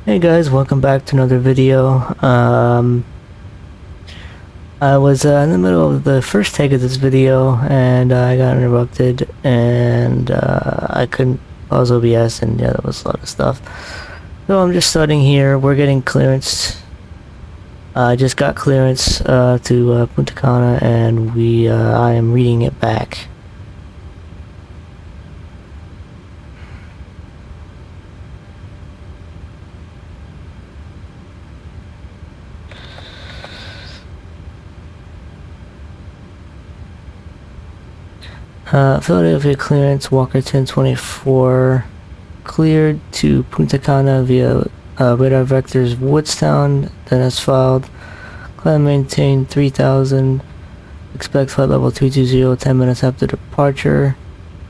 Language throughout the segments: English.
Hey guys, welcome back to another video. I was in the middle of the first take of this video and I got interrupted and I couldn't pause OBS and yeah, that was a lot of stuff. So I'm just starting here. We're getting clearance. I just got clearance to Punta Cana and I am reading it back. Philadelphia clearance, Walker 1024, cleared to Punta Cana via radar vectors Woodstown, then as filed. Climb maintain 3000, expect flight level 220, 10 minutes after departure.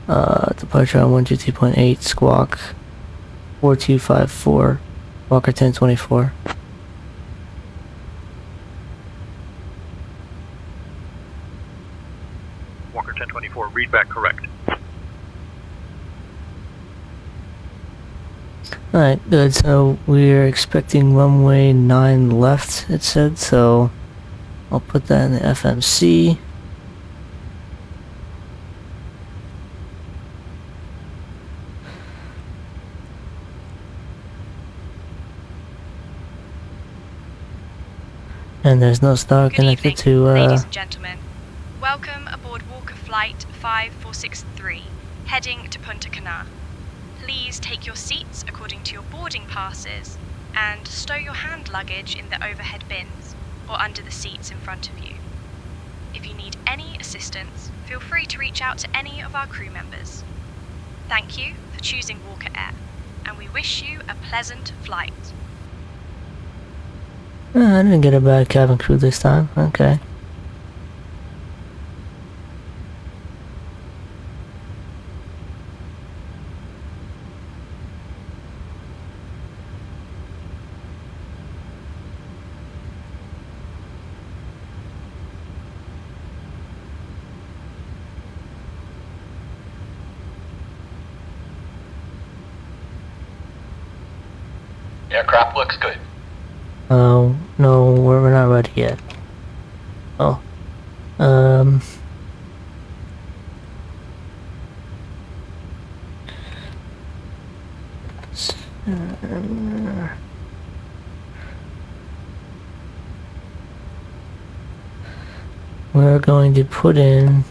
Departure on 122.8, squawk 4254, Walker 1024. Walker 1024, read back correct. Alright, good. So we're expecting runway 9 left, it said, so I'll put that in the FMC. And there's no star connected to, ladies and gentlemen. Welcome aboard Walker Flight 5463, heading to Punta Cana. Please take your seats according to your boarding passes and stow your hand luggage in the overhead bins or under the seats in front of you. If you need any assistance, feel free to reach out to any of our crew members. Thank you for choosing Walker Air, and we wish you a pleasant flight. I didn't get a bad cabin crew this time. Okay. Aircraft looks good. Oh, no, we're not ready yet. Oh. We're going to put in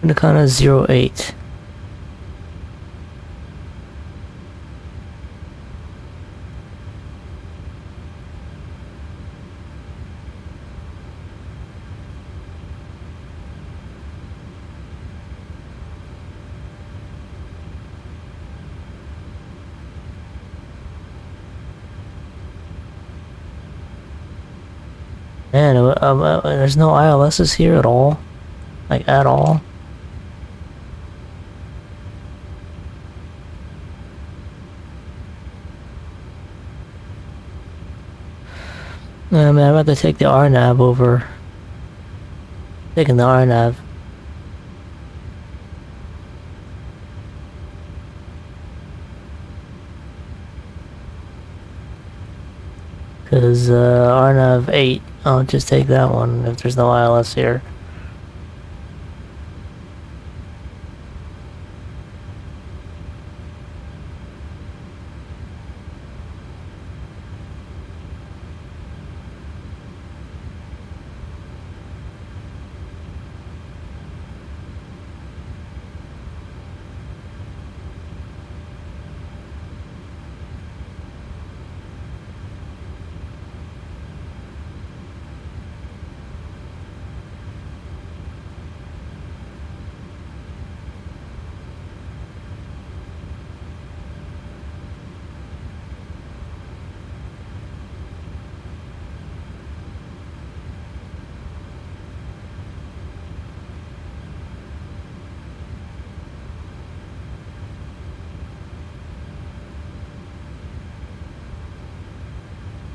Nakana 08. Man, there's no ILSs here at all. Like, at all. I mean, I'd rather take the RNAV over taking the RNAV. Because RNAV 8, I'll just take that one if there's no ILS here.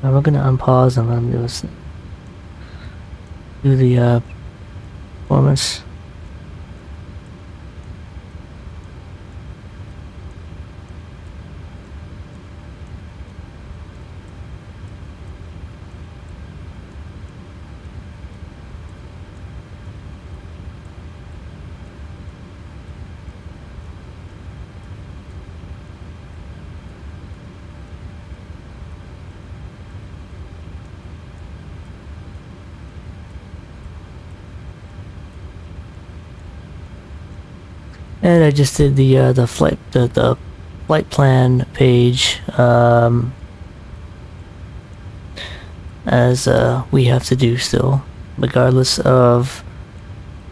We're gonna unpause and let him do the performance. And I just did the flight plan page as we have to do still, regardless of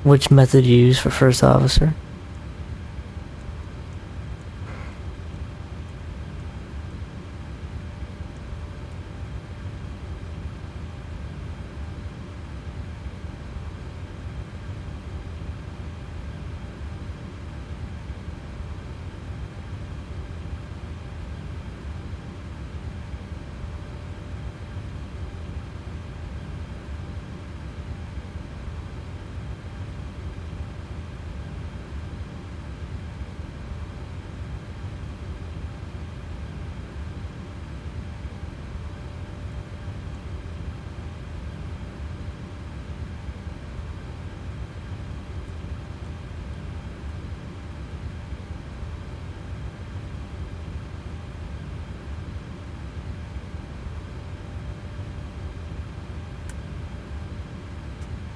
which method you use for first officer.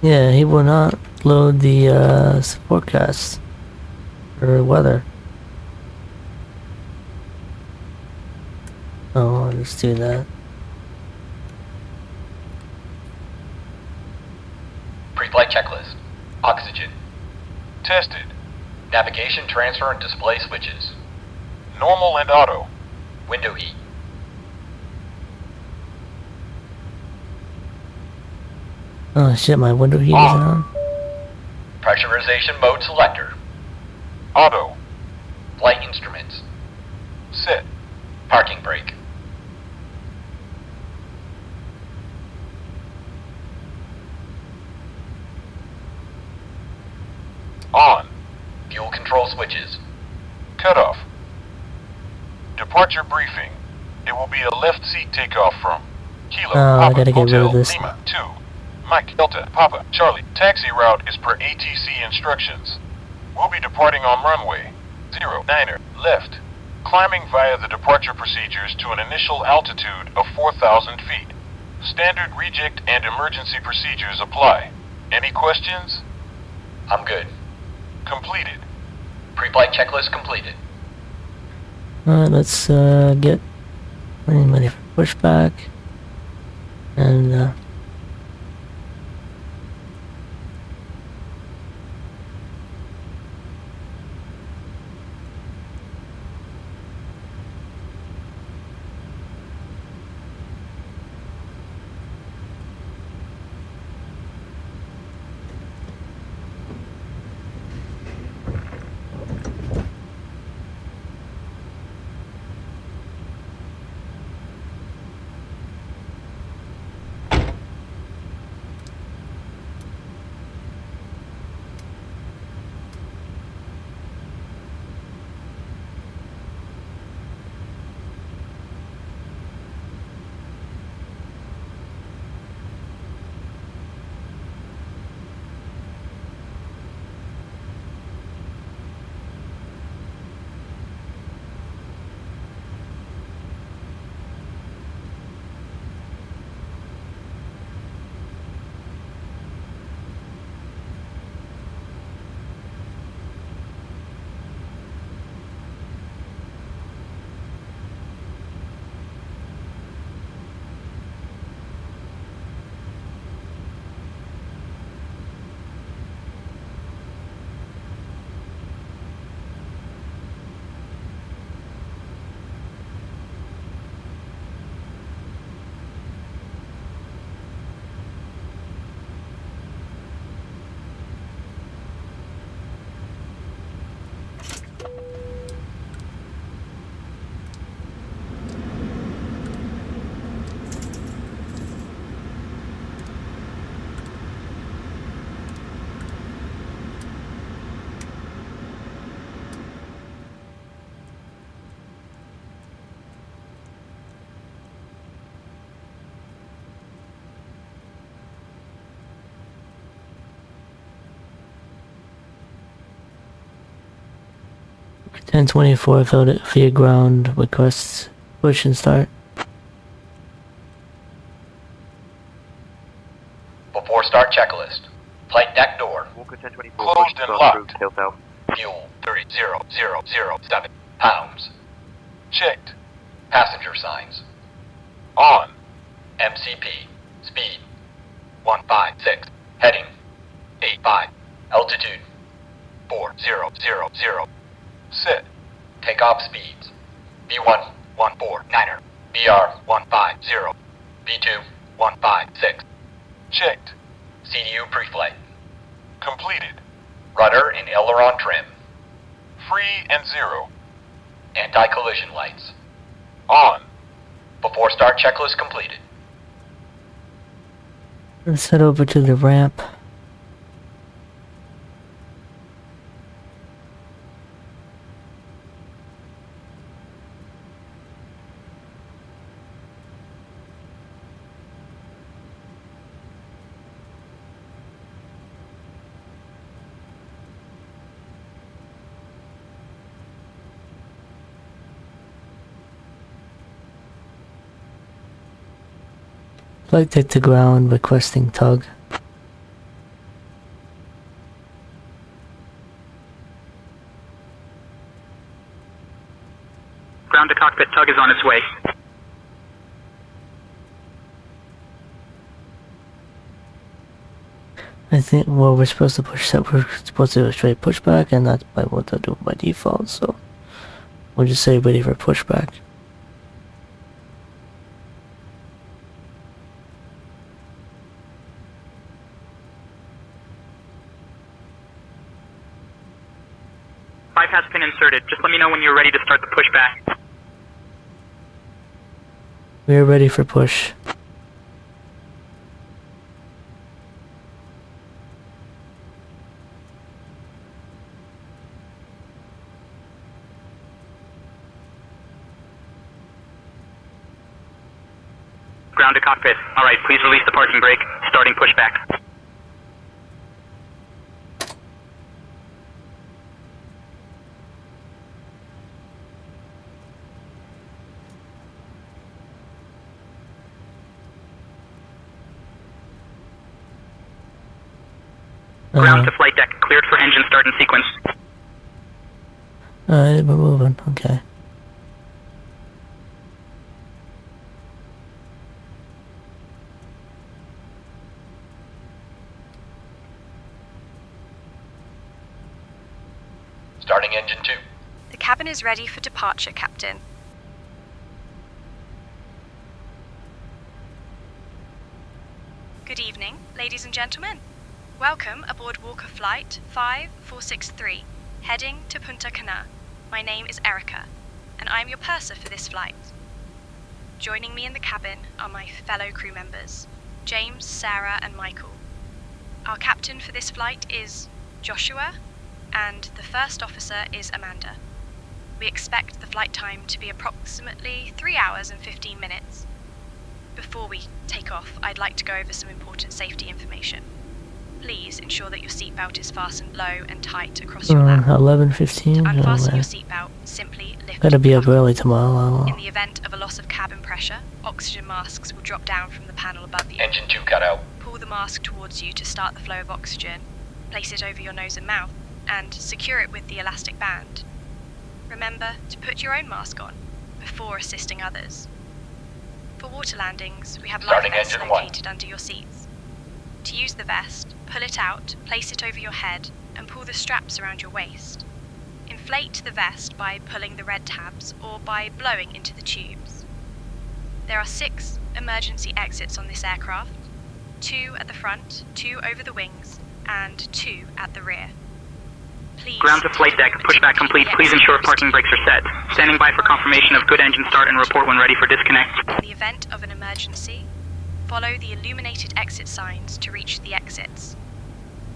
Yeah, he will not load the forecast for weather. Oh, I'll just do that. Pre-flight checklist. Oxygen. Tested. Navigation, transfer, and display switches. Normal and auto. Window heat. Oh shit, my window heat isn't on. Pressurization mode selector. Auto. Flight instruments. Set. Parking brake. On. Fuel control switches. Cutoff. Departure briefing. It will be a left seat takeoff from Kilo Oh, I Papa gotta get rid Hotel of this. Lima 2. Mike Delta Papa Charlie. Taxi route is per ATC instructions. We'll be departing on runway 09er left. Climbing via the departure procedures to an initial altitude of 4,000 feet. Standard reject and emergency procedures apply. Any questions? I'm good. Completed. Pre-flight checklist completed. Alright, let's get money for pushback. And 1024 Philadelphia ground requests push and start. Before start checklist. Flight deck door. Walker 1024, Closed and locked. tail south. Fuel 30,007 pounds. Checked. Passenger signs. On. MCP. Speed 156. Heading 85. Altitude 4000. Set. Takeoff speeds. B1 149er. BR 150. B2 156. Checked. CDU pre-flight. Completed. Rudder and aileron trim. Free and 0. Anti-collision lights. On. Before start checklist completed. Let's head over to the ramp. Flight deck to ground requesting tug. Ground to cockpit, tug is on its way. I think, well, we're supposed to push that, we're supposed to do a straight pushback, and that's by what I do by default, so we'll just say ready for pushback. Bypass pin inserted. Just let me know when you're ready to start the pushback. We are ready for push. Ground to cockpit. Alright, please release the parking brake. Starting pushback. Ground to flight deck. Cleared for engine start and sequence. Alright, we're moving, okay. Starting engine 2. The cabin is ready for departure, Captain. Good evening, ladies and gentlemen. Welcome aboard Walker Flight 5463, heading to Punta Cana. My name is Erica, and I'm your purser for this flight. Joining me in the cabin are my fellow crew members, James, Sarah, and Michael. Our captain for this flight is Joshua, and the first officer is Amanda. We expect the flight time to be approximately 3 hours and 15 minutes. Before we take off, I'd like to go over some important safety information. Please ensure that your seatbelt is fastened low and tight across your lap. 11:15. To unfasten Oh, your seatbelt, simply lift gotta it be up up. early tomorrow. In the event of a loss of cabin pressure, oxygen masks will drop down from the panel above you. Engine 2 cut out. Pull the mask towards you to start the flow of oxygen, place it over your nose and mouth, and secure it with the elastic band. Remember to put your own mask on before assisting others. For water landings, we have life Starting vests engine 1. located under your seats. To use the vest, pull it out, place it over your head, and pull the straps around your waist. Inflate the vest by pulling the red tabs or by blowing into the tubes. There are 6 emergency exits on this aircraft, 2 at the front, 2 over the wings, and 2 at the rear. Please Ground to flight deck. Pushback complete. Please ensure parking brakes are set. Standing by for confirmation of good engine start and report when ready for disconnect. In the event of an emergency, follow the illuminated exit signs to reach the exits.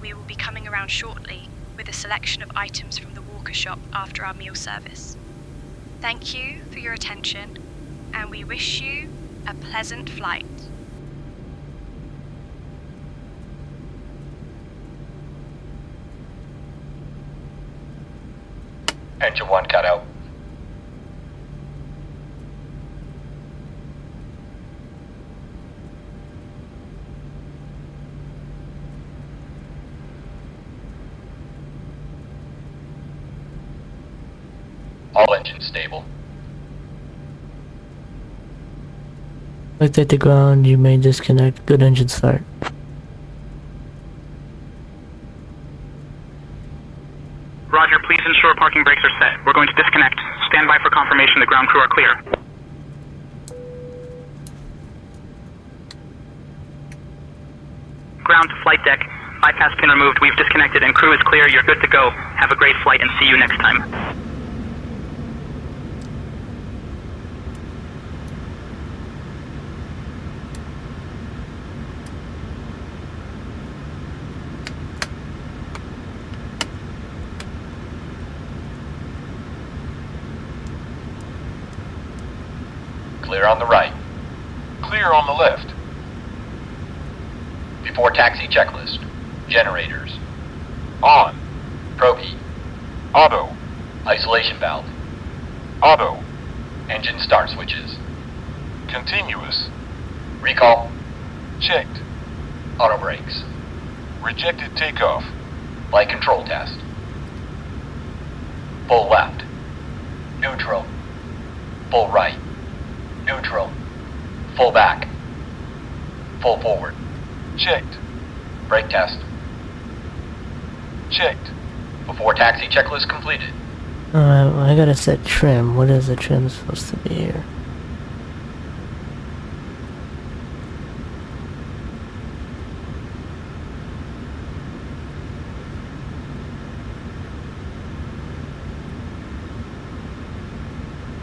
We will be coming around shortly with a selection of items from the Walker shop after our meal service. Thank you for your attention, and we wish you a pleasant flight. Engine 1 cut out. All engines stable. Light at the ground, you may disconnect. Good engine start. Roger, please ensure parking brakes are set. We're going to disconnect. Stand by for confirmation the ground crew are clear. Ground to flight deck. Bypass pin removed. We've disconnected and crew is clear. You're good to go. Have a great flight and see you next time. Clear on the right. Clear on the left. Before taxi checklist. Generators. On. Probe heat. Auto. Isolation valve. Auto. Engine start switches. Continuous. Recall. Checked. Auto brakes. Rejected takeoff. Flight control test. Full left. Neutral. Full right. Neutral. Full back. Full forward. Checked. Brake test. Checked. Before taxi checklist completed. Alright, well, I gotta set trim. What is the trim supposed to be here?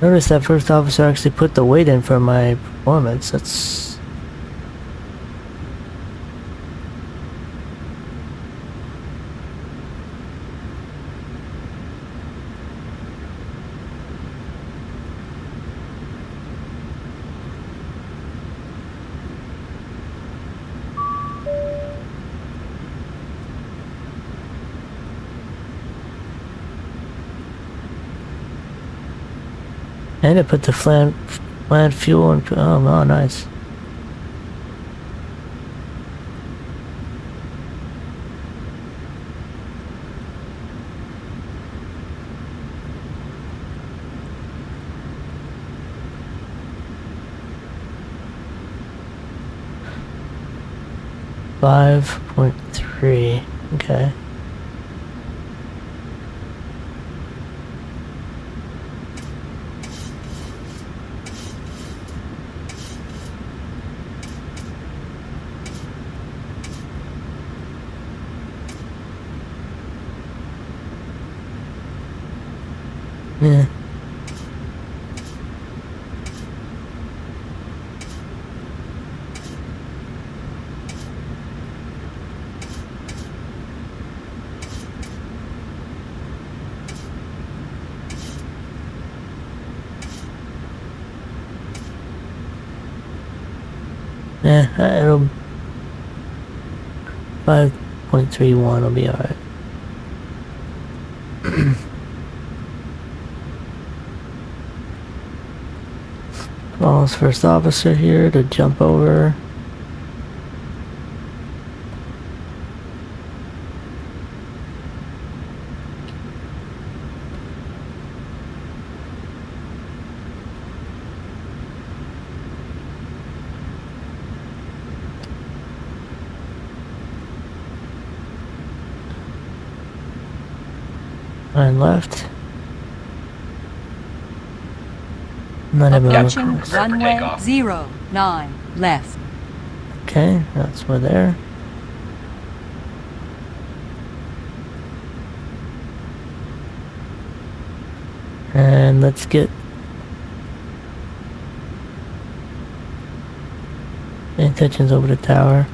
Notice that first officer actually put the weight in for my performance. That's... And it put the plant fuel and... oh, wow, nice. .3, okay. Yeah. Yeah, it'll 5.31 will be alright. Follows first officer here to jump over. And left. Not everyone. Approaching runway 09 left. Okay, that's we're there. And let's get intentions over the tower.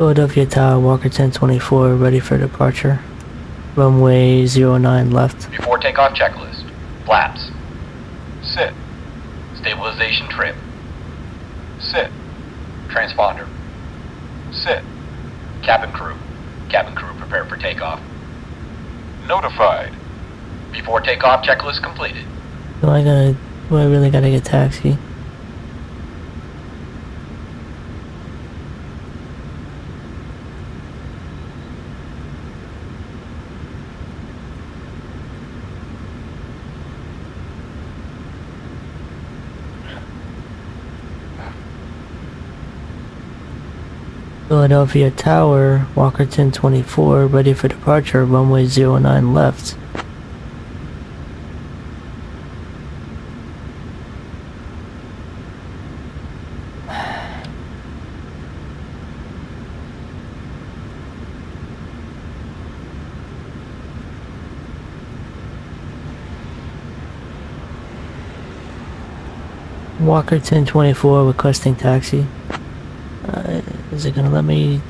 Philadelphia Tower, Walker 1024, ready for departure. Runway 09 left. Before takeoff checklist. Flaps. Sit. Stabilization trim. Sit. Transponder. Sit. Cabin crew. Cabin crew prepare for takeoff. Notified. Before takeoff checklist completed. Do I really gotta get taxi? Philadelphia Tower, Walker 1024, ready for departure, runway 09 left. Walker 1024 requesting taxi. Is it gonna let me?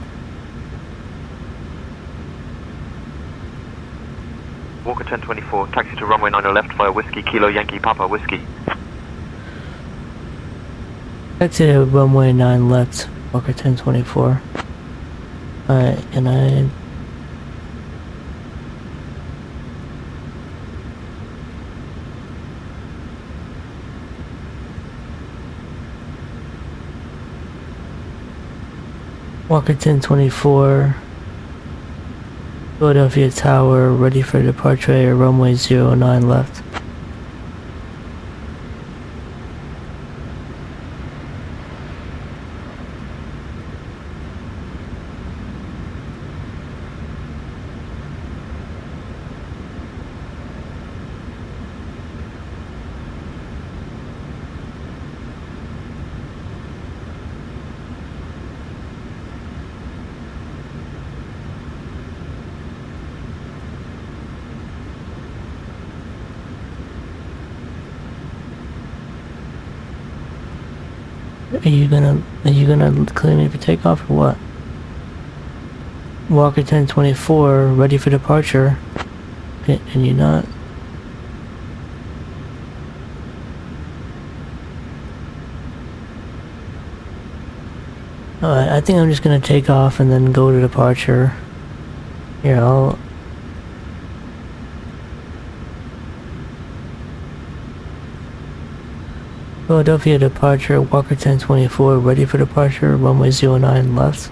Walker 1024, taxi to runway 90 left via Whiskey, Kilo Yankee Papa Whiskey. Taxi to runway 9 left, Walker 1024. Alright, and I... Walker 1024, Philadelphia Tower, ready for departure, runway 09 left. Are you gonna clear me for takeoff or what? Walker 1024, ready for departure. Can you not? Alright, I think I'm just gonna take off and then go to departure. Here, I'll... Philadelphia departure, Walker 1024, ready for departure, runway 09 left.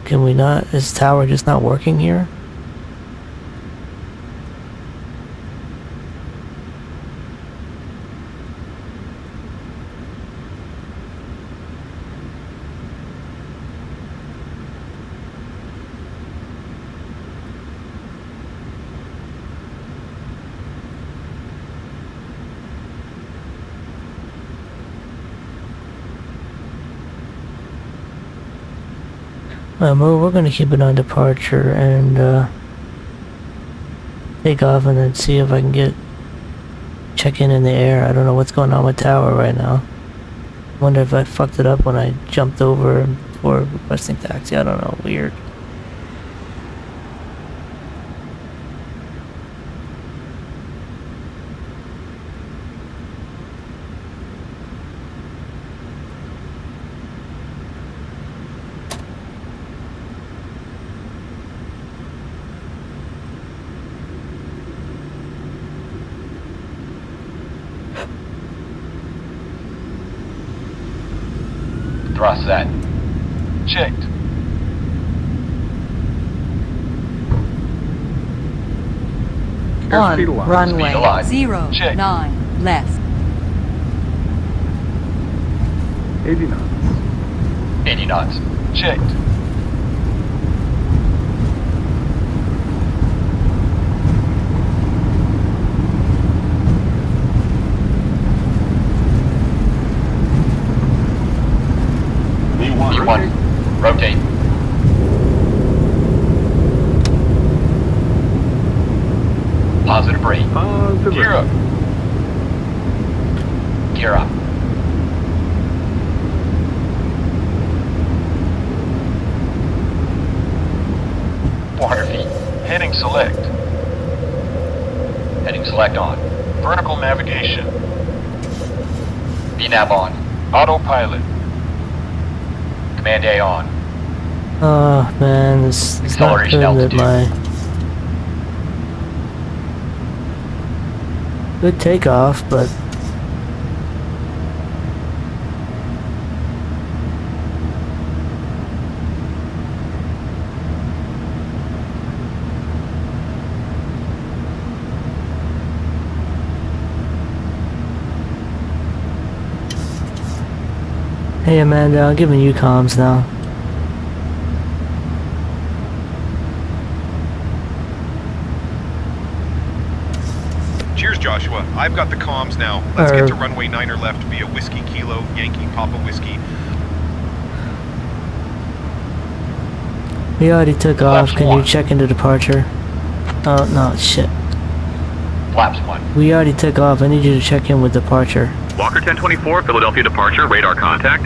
Can we not? Is tower just not working here? We're gonna keep it on departure and take off and then see if I can get check in the air. I don't know what's going on with tower right now. Wonder if I fucked it up when I jumped over before requesting taxi. I don't know, weird. Thrust set. Checked. On runway Speed aligned. 09 left. 80 knots. 80 knots. Checked. V1. Rotate. Positive rate. Gear up. Gear up. Heading select. Heading select on. Vertical navigation. VNAV on. Autopilot. Command A on. Oh man, it's not Acceleration good that altitude. my good takeoff, but hey Amanda, I'm giving you comms now. Cheers, Joshua. I've got the comms now. Let's get to runway 9er left via Whiskey Kilo, Yankee Papa Whiskey. We already took off. Flaps Can you one. check into departure? Oh no, shit. Flaps 1. We already took off. I need you to check in with departure. Walker 1024, Philadelphia departure, radar contact.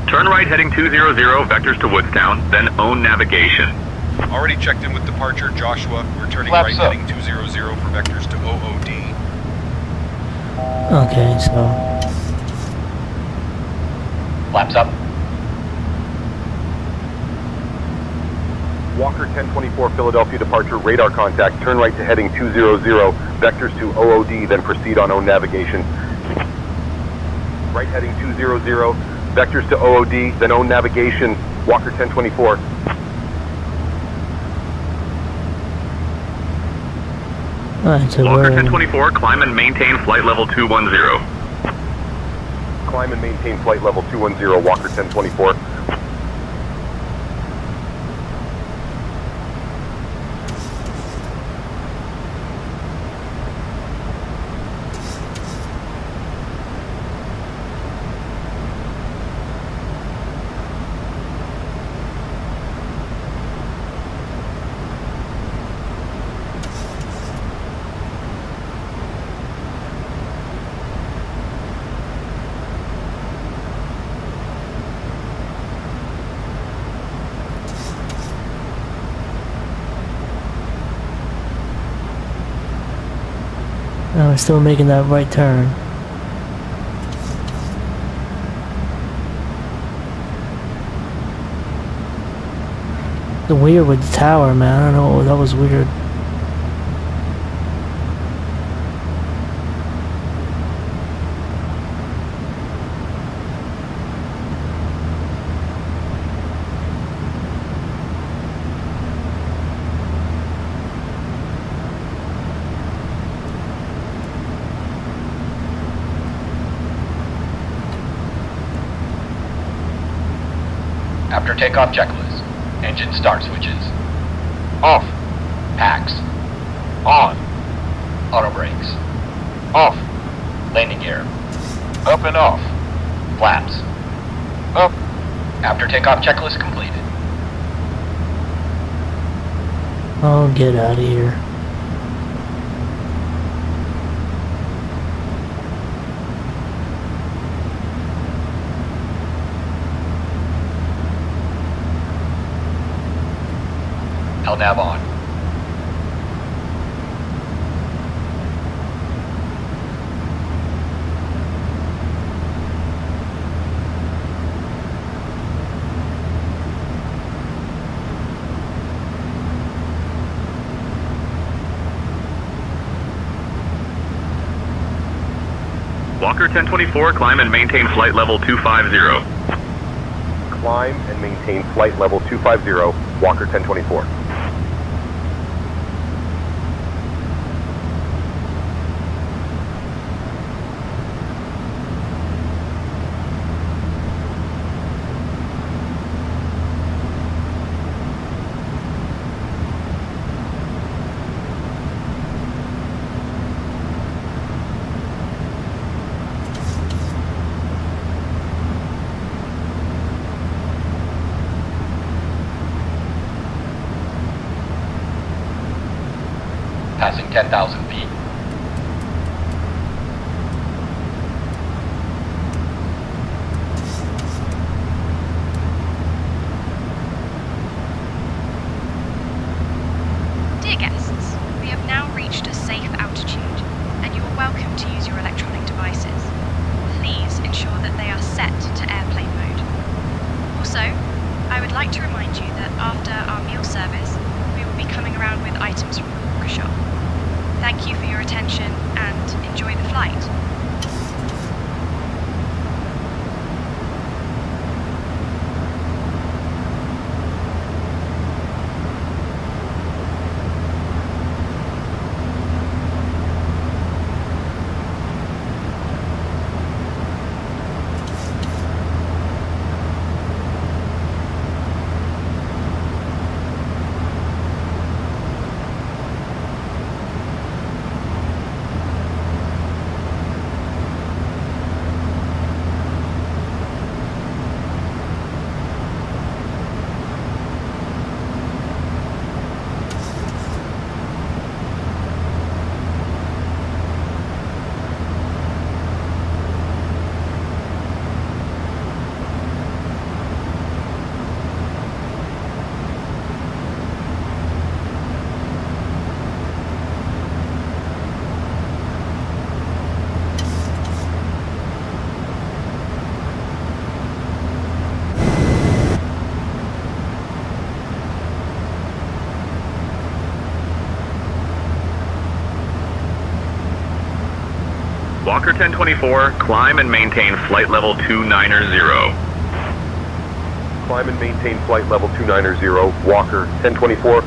Turn right heading 200, vectors to Woodstown, then own navigation. Already checked in with departure, Joshua. We're turning Flaps right up. heading 200 for vectors to OOD. Okay, so Flaps up. Walker 1024 Philadelphia departure, radar contact, turn right to heading 200, vectors to OOD, then proceed on own navigation. Right heading 200, vectors to OOD, then own navigation, Walker 1024. alright, so Walker we're 1024, climb and maintain flight level 210. Climb and maintain flight level 210, Walker 1024. we're still making that right turn. The weird with the tower, man. I don't know. That was weird. After takeoff checklist. Engine start switches. Off. Packs. On. Auto brakes. Off. Landing gear. Up and off. Flaps. Up. After takeoff checklist completed. Oh, get out of here. LNAV on. Walker 1024, climb and maintain flight level 250. Climb and maintain flight level 250, Walker 1024. Passing 10,000 feet. Dear guests, that after our meal service, we will be coming around with items from the Walker shop. Thank you for your attention and enjoy the flight. Walker 1024, climb and maintain flight level 290. Climb and maintain flight level 290, Walker 1024.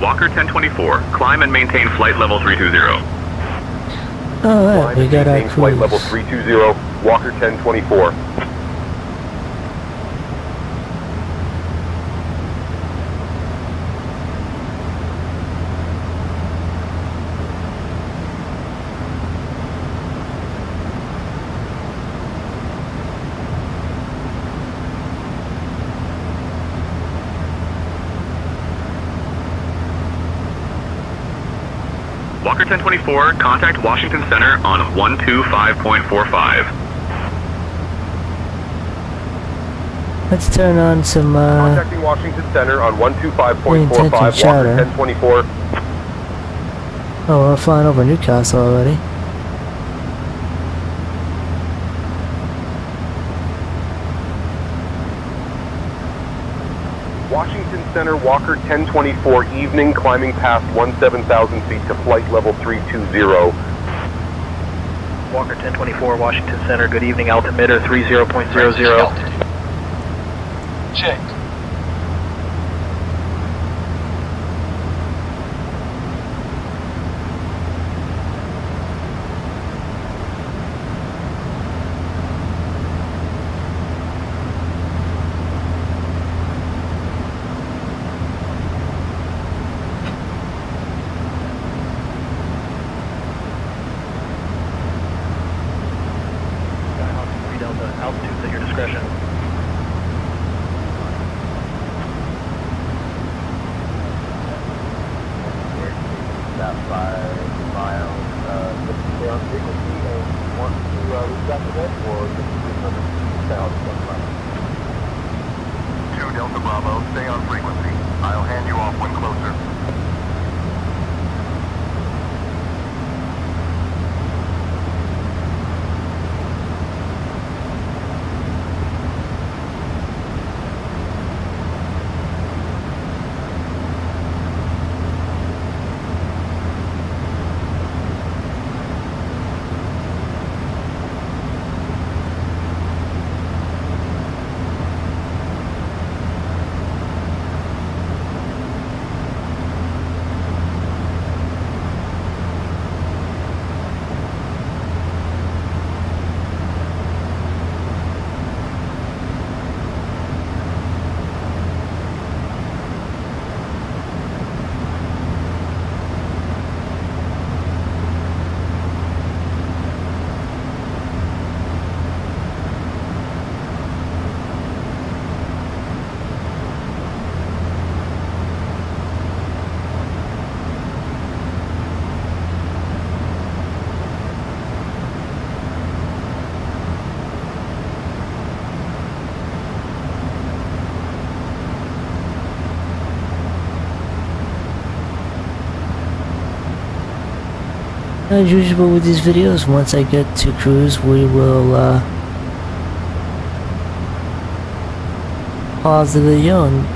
Walker 1024, climb and maintain flight level 320. Alright, we got our Maintain flight cruise. level 320, Walker 1024. Walker 1024, contact Washington Center on 125.45. Let's turn on some, Contacting Washington Center on 125.45, intention Walker chatter. 1024. oh, we're flying over Newcastle already. Washington Center, Walker 1024, evening, climbing past 17,000 feet to flight level 320. Walker 1024, Washington Center, good evening, altimeter 30.00. Altitude. Checked. stay on frequency. I'll hand you off when closer. As usual with these videos, once I get to cruise, we will pause the video and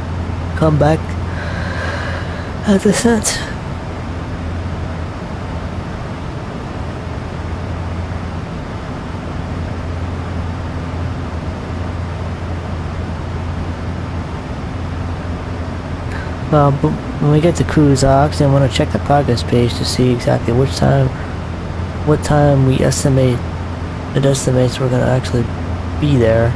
come back at descent. But when we get to cruise, I actually want to check the progress page to see exactly what time we estimate, it estimates we're going to actually be there.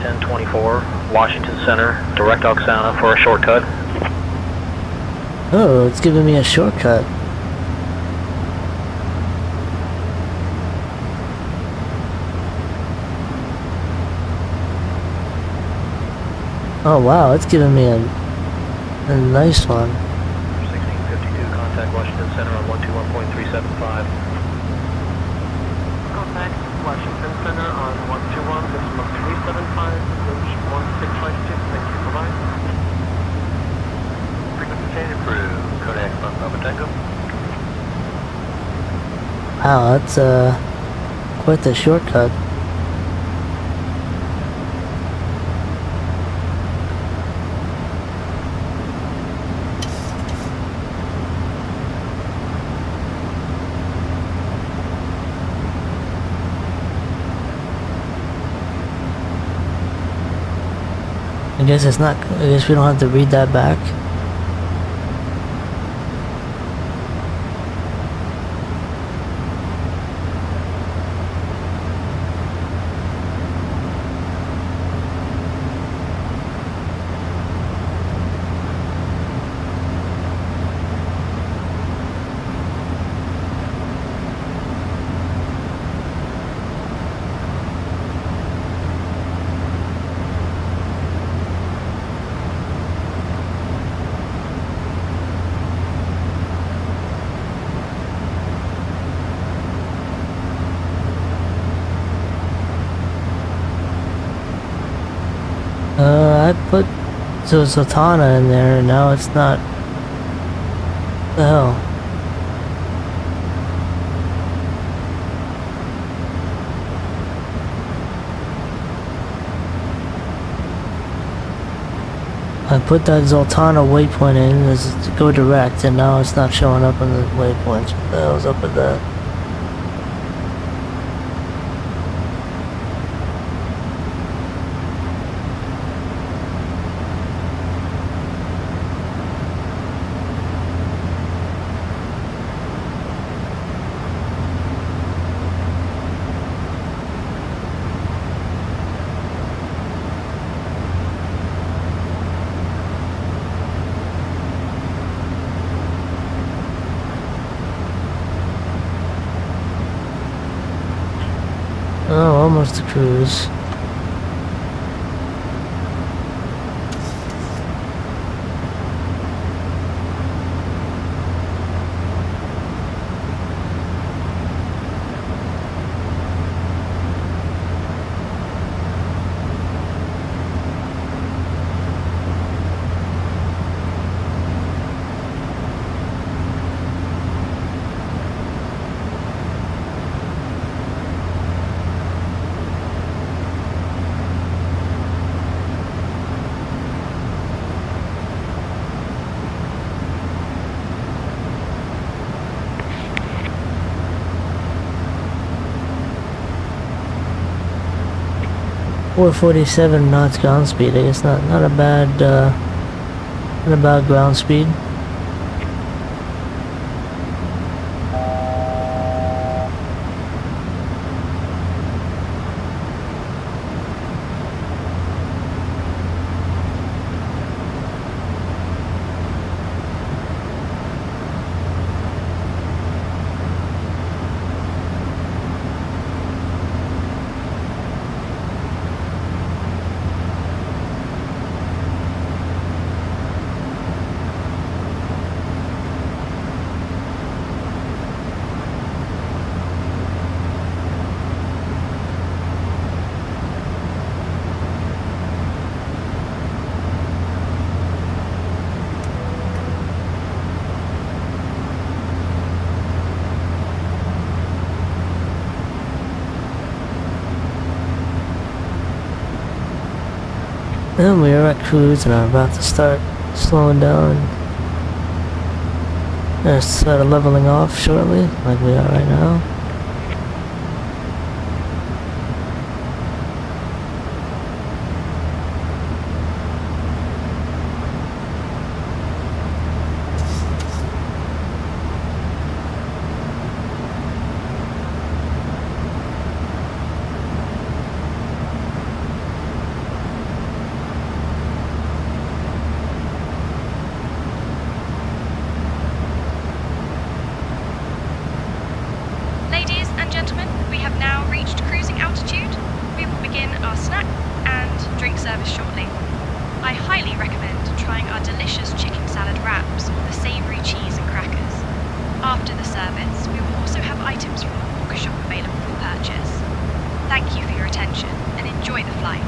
1024, Washington Center, direct Oksana for a shortcut. Oh, it's giving me a shortcut. Oh wow, it's giving me a nice one. 1652, contact Washington Center on 121.375. Contact Washington Center on 121.375, approach 1652, thank you, bye-bye. Frequency change approved, Kodak Papa Tango. Wow, that's quite the shortcut. I guess it's not, I guess we don't have to read that back. I put Zoltana in there and now it's not. What the hell? I put that Zoltana waypoint in as to go direct and now it's not showing up on the waypoints. What the hell's up with that? Oh, almost to cruise. .447 knots ground speed. I guess not a bad ground speed. And we are at cruise and I'm about to start slowing down and start leveling off shortly, like we are right now. highly recommend trying our delicious chicken salad wraps or the savoury cheese and crackers. After the service, we will also have items from the Walker shop available for purchase. Thank you for your attention and enjoy the flight.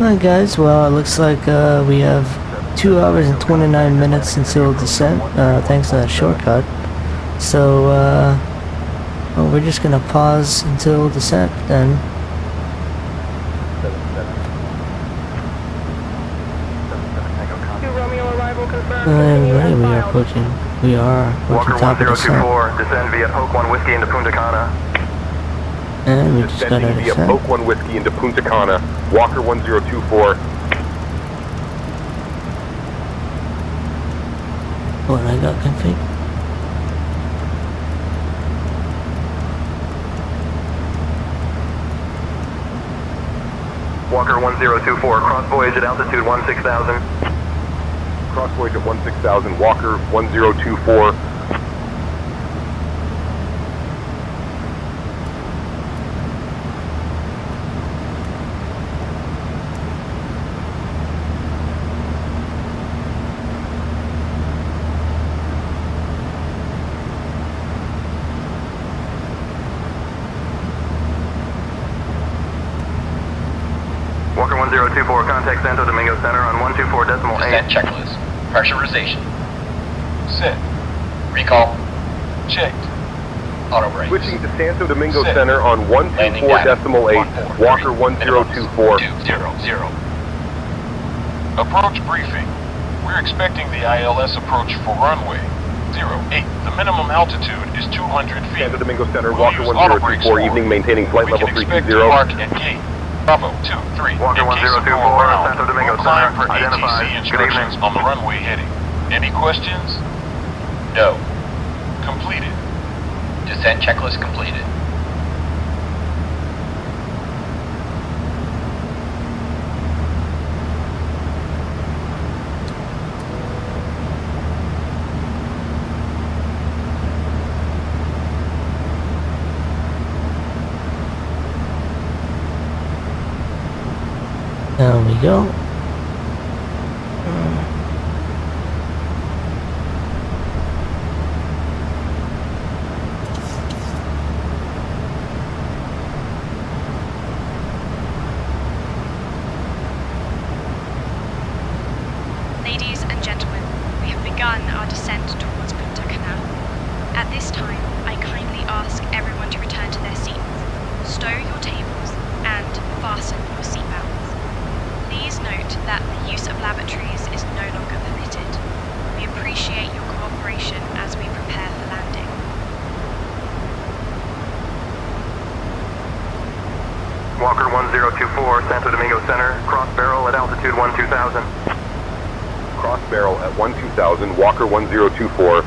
Alright guys, well it looks like we have 2 hours and 29 minutes until descent, thanks to that shortcut. So well, we're just gonna pause until descent then. Everybody, we are approaching top of descent. Descend via Oak 1 Whiskey into Punta Cana. And we just got Descending our via descent. Oak 1 Whiskey into Punta Cana, Walker 1024. what I got config. Walker 1024, cross voyage at altitude 16,000. Cross voyage at 16,000, Walker 1024. Walker 1024, contact Santo Domingo Center on 124.8. Descent checklist. Pressurization. Set. Recall. Checked. Auto brakes. Switching to Santo Domingo Set. Center on Landing data. 124.8, Walker 1024. 200. Approach briefing. We're expecting the ILS approach for runway 08. The minimum altitude is 200 feet. Santo Domingo Center, We'll Walker use auto brakes 1024, for evening, maintaining flight We level can expect to 320. park at gate Bravo 23. Walker In case of 1024, going around, Santo Domingo we'll climb Center, per identified. ATC Good instructions evening. on the runway heading. Any questions? No. Completed. Descent checklist completed. There we go. Ladies and gentlemen, we have begun our descent towards Punta Cana. At this time, I kindly ask everyone to return to their seats, stow your tables, and fasten your seatbelts. Please note that the use of lavatories is no longer permitted. We appreciate your cooperation as we prepare for landing. Walker 1024, Santo Domingo Center, cross barrel at altitude 12,000. Cross barrel at 12,000, Walker 1024.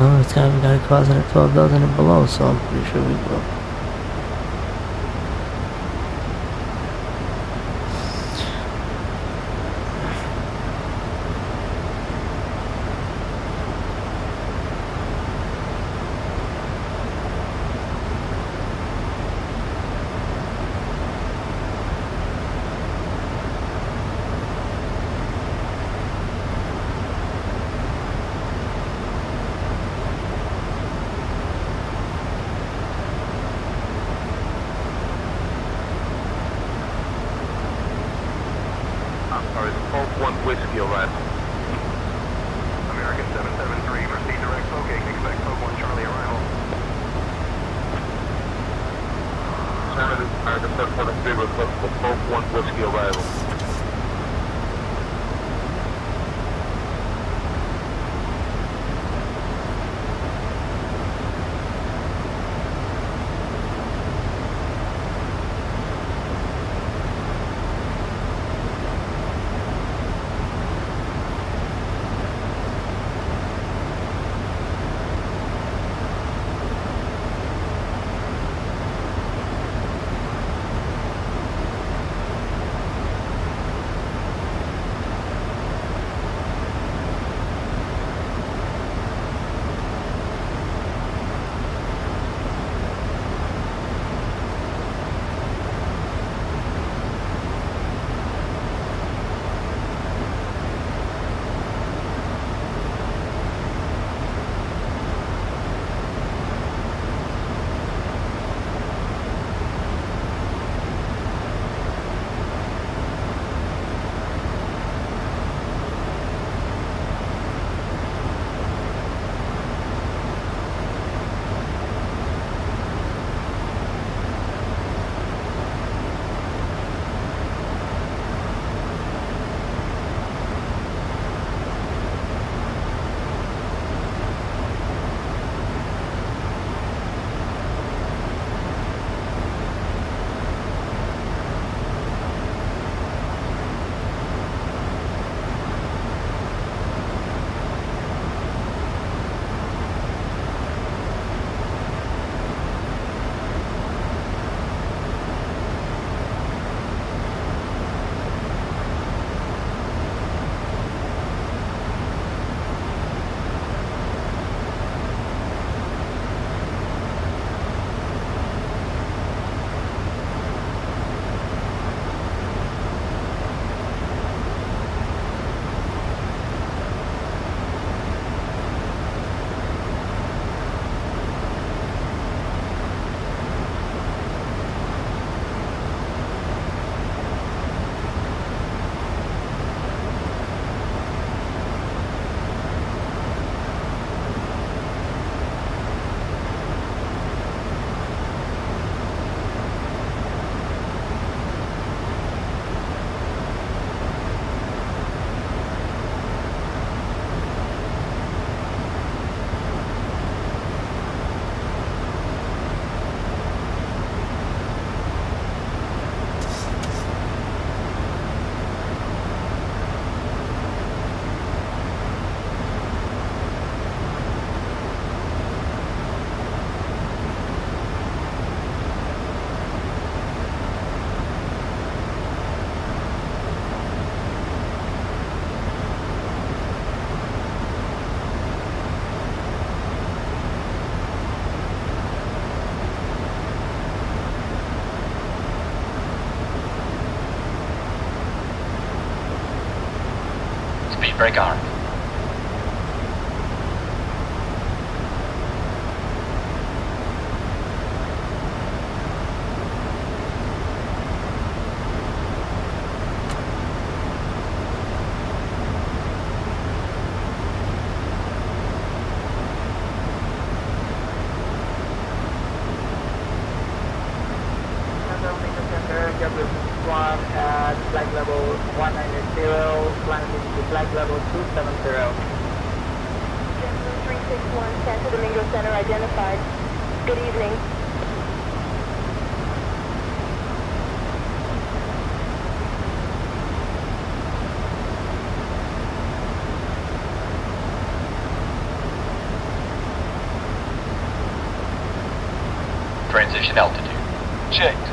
Oh, it's got, we got to cross it at 12,000 and below, so I'm pretty sure we will. Sorry, the Pope 1 Whiskey arrival. American 773, proceed direct Poke, expect Pope 1 Charlie arrival. American 773, request for Pope 1 Whiskey arrival. Break armed. One at flight level 190, climbing to flight level 270. Gentleman 361, Santo Domingo Center identified. Good evening. Transition altitude. Checked.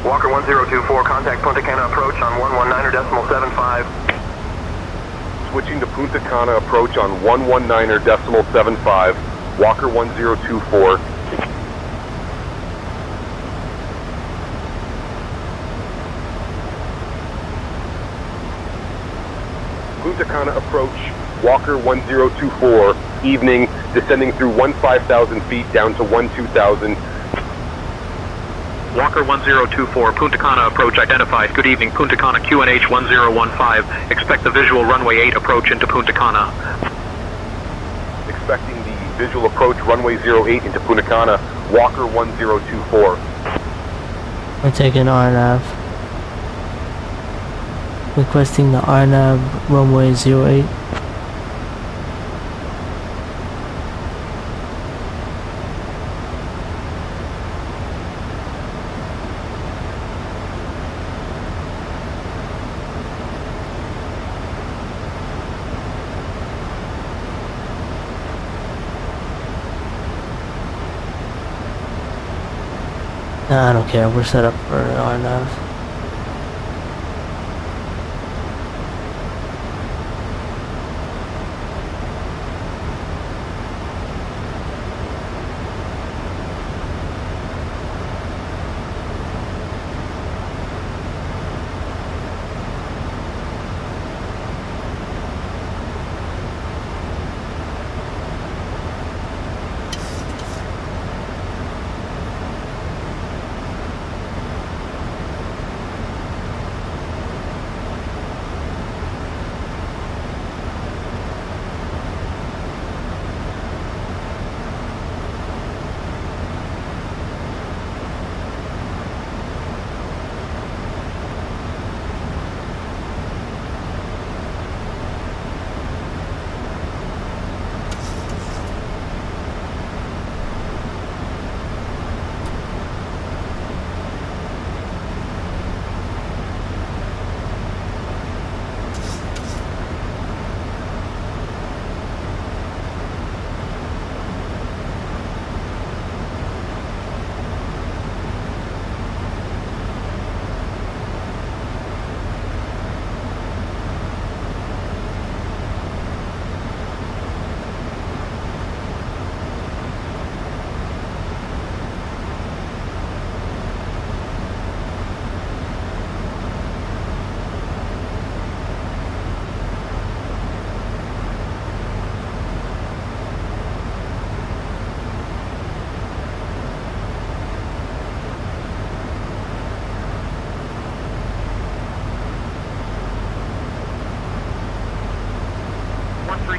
Walker 1024, contact Punta Cana approach on 119.75. Switching to Punta Cana approach on 119.75. Walker 1024. Punta Cana approach, Walker 1024, evening, descending through 15,000 feet down to 12,000. Walker 1024, Punta Cana approach identified. Good evening, Punta Cana QNH 1015. Expect the visual runway 8 approach into Punta Cana. Expecting the visual approach runway 08 into Punta Cana, Walker 1024. We're taking RNAV. Requesting the RNAV runway 08. Nah, I don't care, we're set up for RNAV.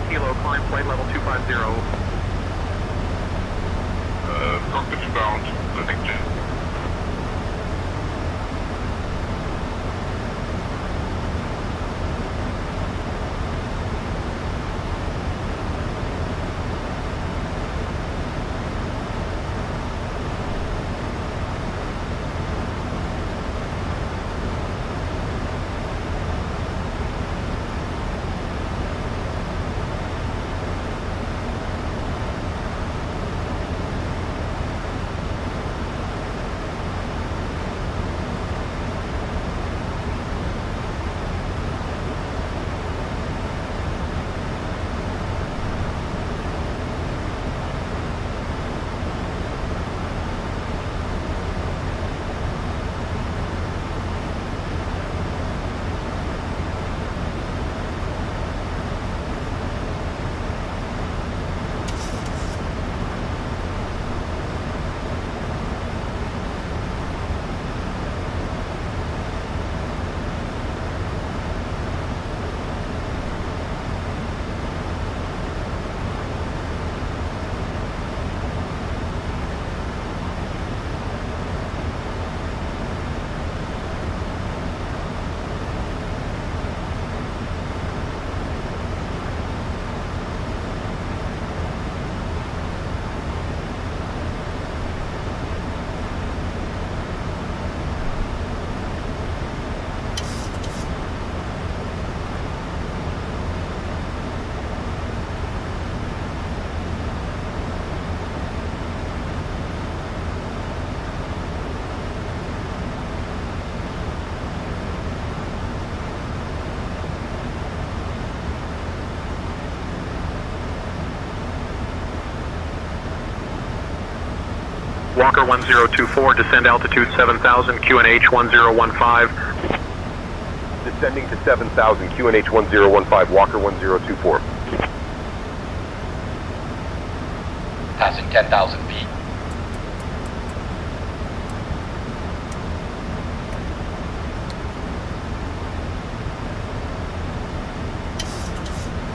Kilo, climb flight level 250. Cockpit inbound, landing jet. Walker 1024, descend altitude 7000, QNH 1015. Descending to 7,000, QNH 1015, Walker 1024. Passing 10,000 feet.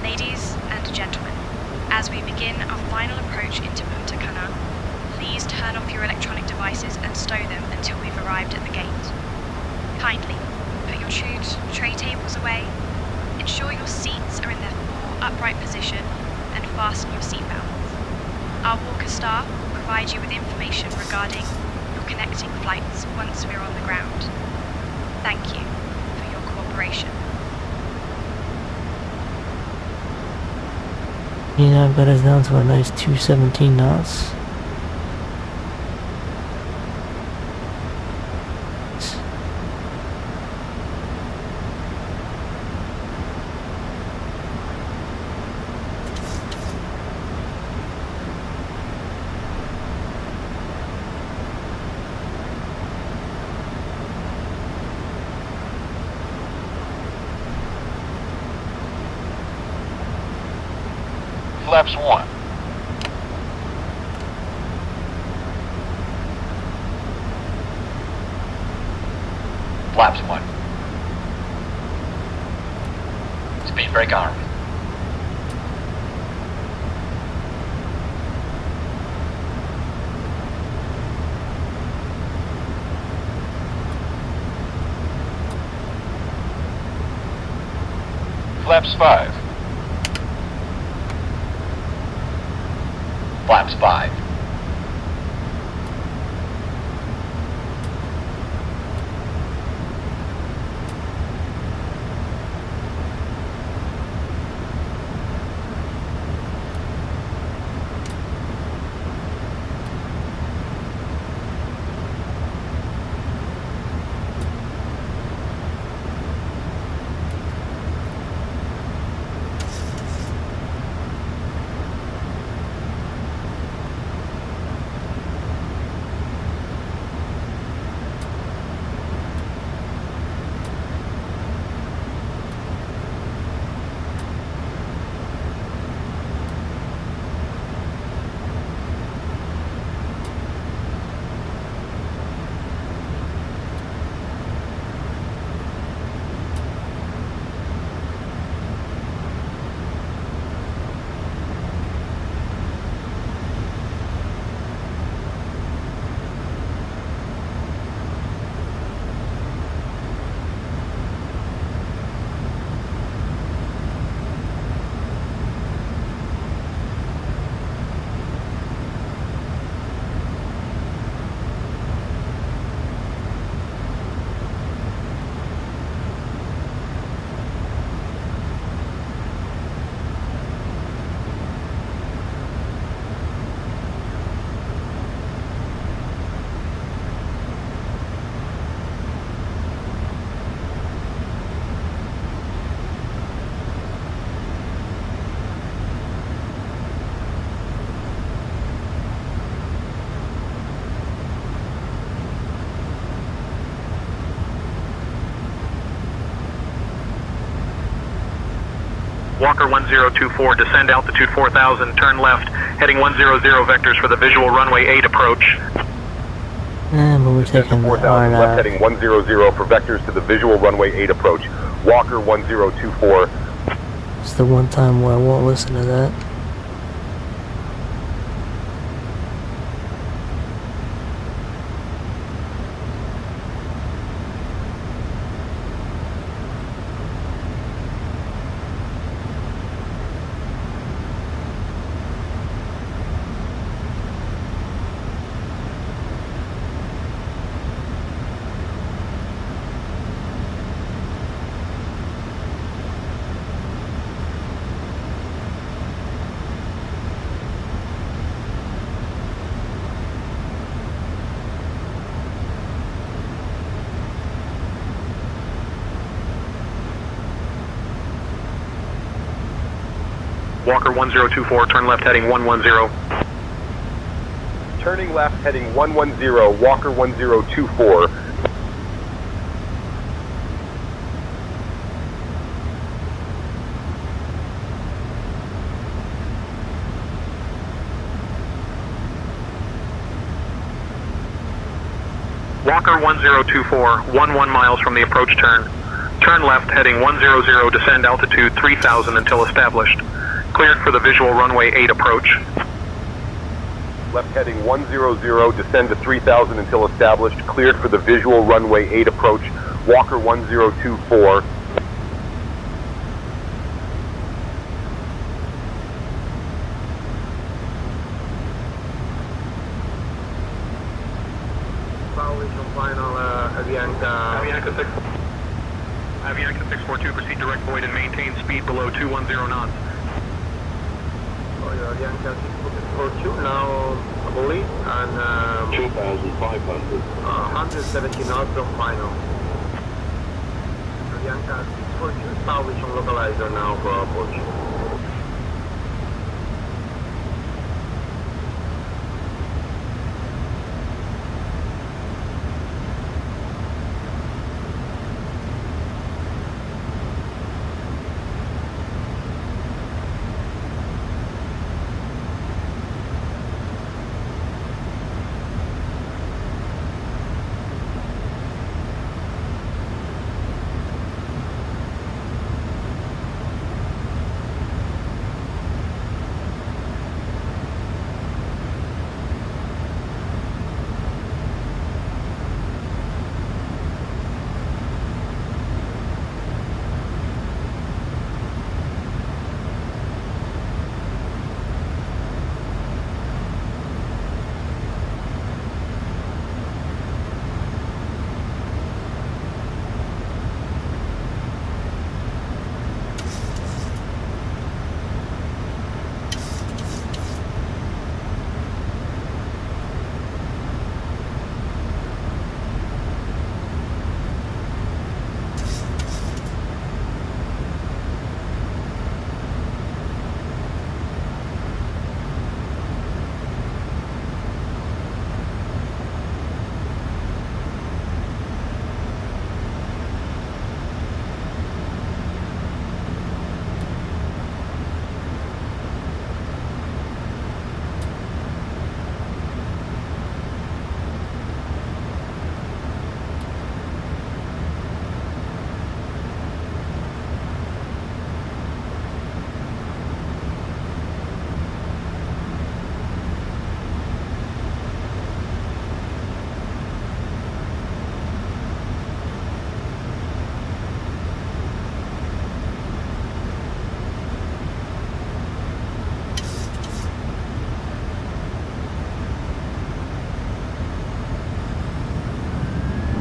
Ladies and gentlemen, as we begin our final approach into Punta Cana, please turn off your electronic devices and stow them until we've arrived at the gate. Kindly put your tray tables away, ensure your seats are in their full upright position, and fasten your seatbelts. Our Walker staff will provide you with information regarding your connecting flights once we're on the ground. Thank you for your cooperation. You know, I've got us down to a nice 217 knots. Flaps 1. Flaps 1. Speed brake arm. Flaps 5. Flaps 5. Walker 1024, descend altitude 4000, turn left, heading 100 vectors for the visual runway 8 approach. But we're taking the 4000, left heading 100 for vectors to the visual runway 8 approach. Walker 1024. It's the one time where I won't listen to that. Walker 1024, turn left heading 110. Turning left heading 110, Walker 1024. Walker 1024, 11 miles from the approach turn. Turn left heading 100, descend altitude 3000 until established. Cleared for the visual runway 8 approach. Left heading 100, descend to 3000 until established. Cleared for the visual runway 8 approach. Walker 1024. Final, Avianca 6. Avianca 642, proceed direct void and maintain speed below 210 knots. Oh, yeah, Avianca 642 now, I believe, and 2,500. 170 knots on final. Avianca 642, establish on localizer now for approach.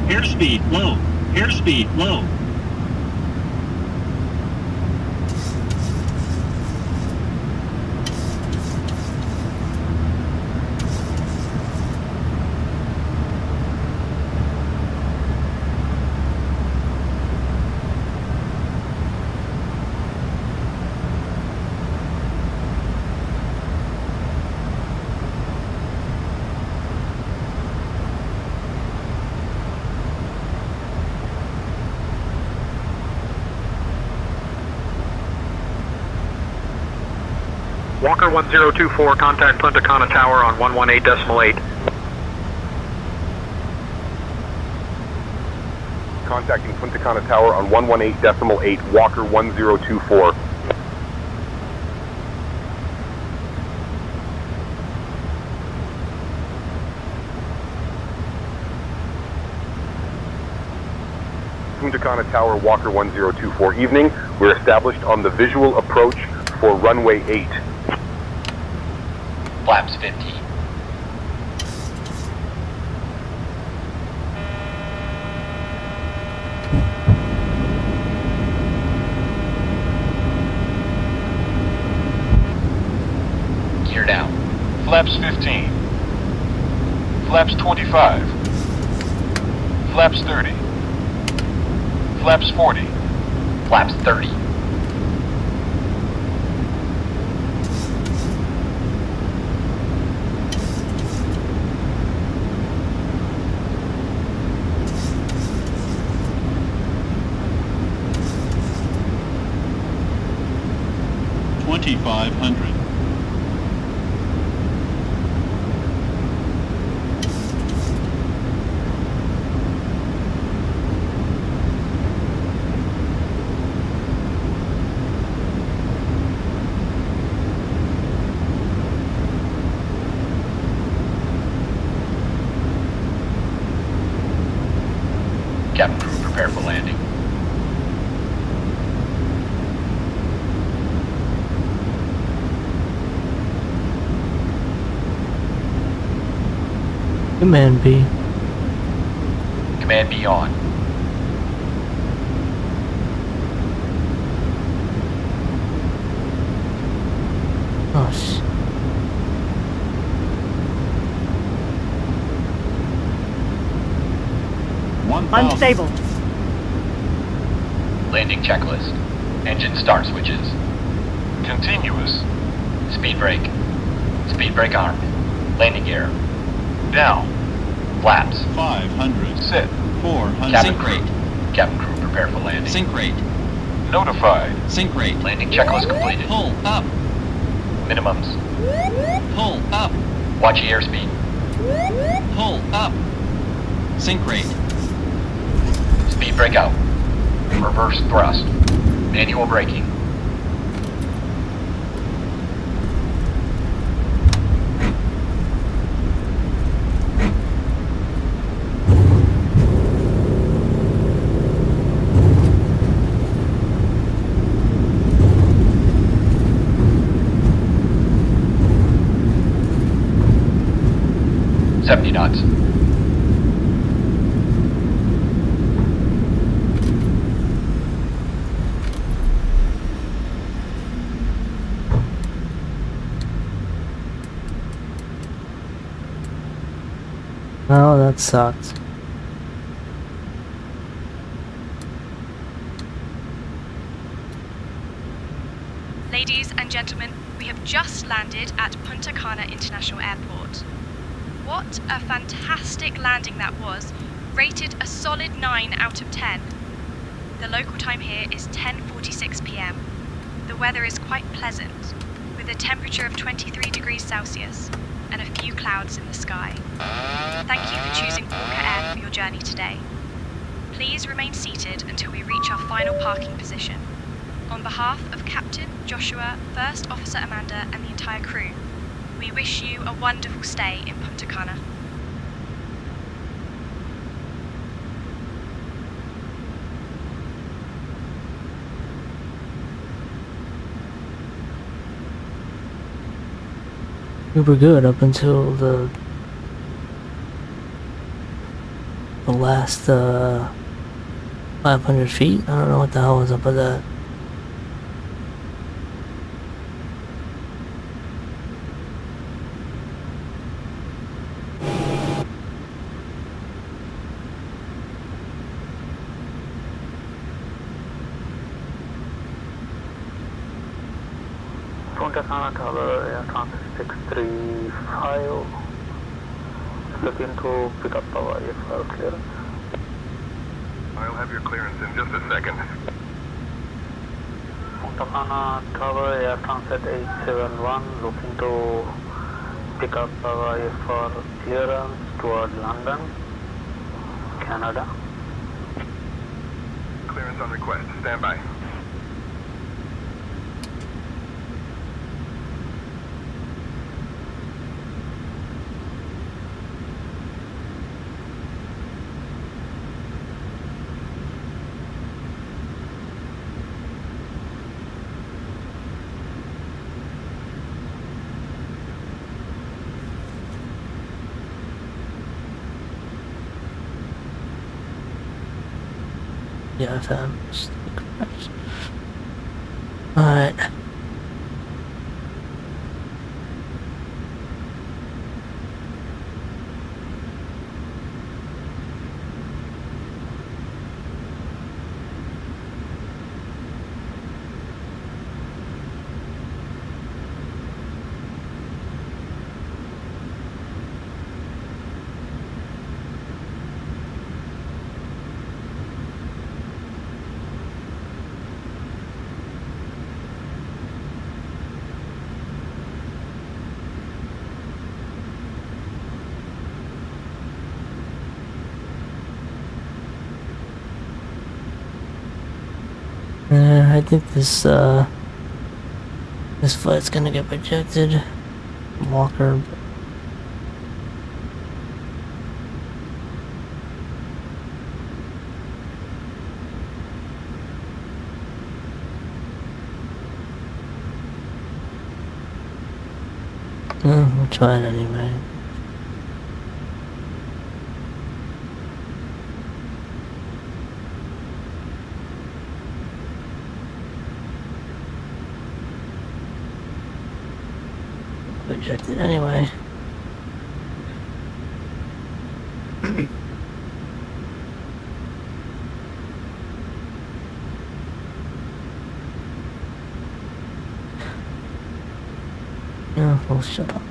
Airspeed low. Airspeed low. Walker 1024, contact Punta Cana Tower on 118.8. Contacting Punta Cana Tower on 118.8, Walker 1024. Punta Cana Tower, Walker 1024. Evening, we're established on the visual approach for runway 8. Flaps 15. Gear down. Flaps 15. Flaps 25. Flaps 30. Flaps 40. Flaps 30. 2500. Cabin crew, prepare for landing. Command B. Command B on. Oh, sh. Unstable. Landing checklist. Engine start switches. Continuous. Speed brake. Speed brake armed. Landing gear. Down. Flaps. 500. Set. 400. Cabin crew. Cabin crew, prepare for landing. Sink rate. Notified. Sink rate. Landing checklist completed. Pull up. Minimums. Pull up. Watch the airspeed. Pull up. Sink rate. Speed brake out. Reverse thrust. Manual braking. $70 knots. Oh, that sucked. Ladies and gentlemen, we have just landed at Punta Cana International Airport. What a fantastic landing that was, rated a solid 9 out of 10. The local time here is 10:46 p.m. The weather is quite pleasant, with a temperature of 23 degrees Celsius and a few clouds in the sky. Thank you for choosing Orca Air for your journey today. Please remain seated until we reach our final parking position. On behalf of Captain Joshua, First Officer Amanda and the entire crew, we wish you a wonderful stay in Punta Cana. We were good up until the last 500 feet. I don't know what the hell was up with that. Punta Cana Tower, Air Transit 635. Looking to pick up our IFR clearance. I'll have your clearance in just a second. Punta Cana Tower, Air Transit 871. Looking to pick up our IFR clearance toward London, Canada. Clearance on request. Stand by. Yeah, FM. Alright. I think this this flight's gonna get rejected. Walker. We'll try it anyway. Rejected anyway. Yeah, we'll shut up.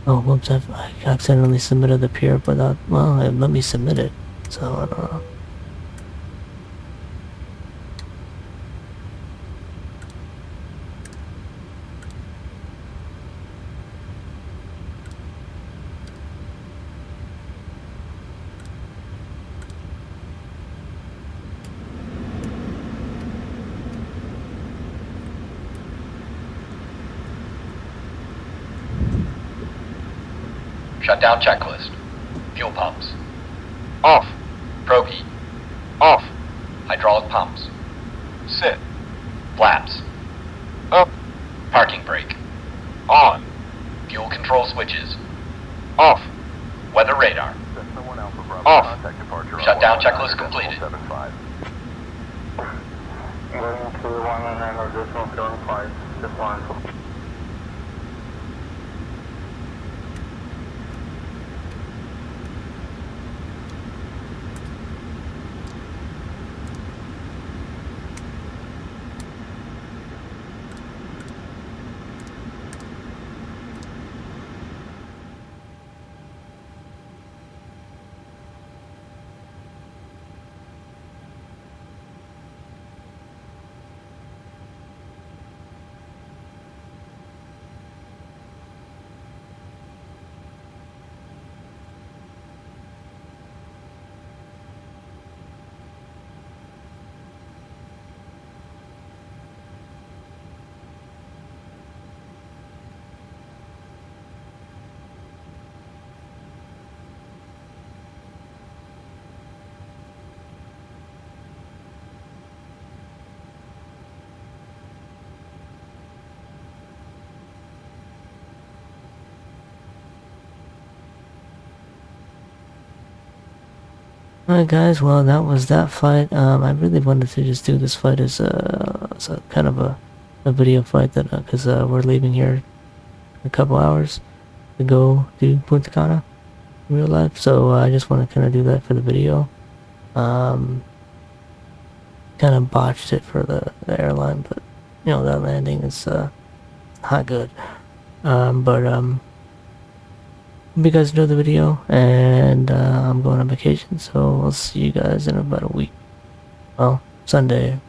Oh, whoops, I accidentally submitted the peer without, well, it let me submit it, so I don't know. Shutdown checklist. Fuel pumps. Off. Probe heat. Off. Hydraulic pumps. Sit. Flaps. Up. Parking brake. On. Fuel control switches. Off. Weather radar. Off. Shutdown checklist completed. Going to 190.75, just one. Alright guys, well that was that fight. I really wanted to just do this fight as a kind of a video fight that, cause we're leaving here in a couple hours to go to Punta Cana in real life, so I just want to kind of do that for the video. Kind of botched it for the airline, but you know, that landing is not good. Hope you guys enjoyed the video, and I'm going on vacation, so I'll see you guys in about a week. Well, Sunday.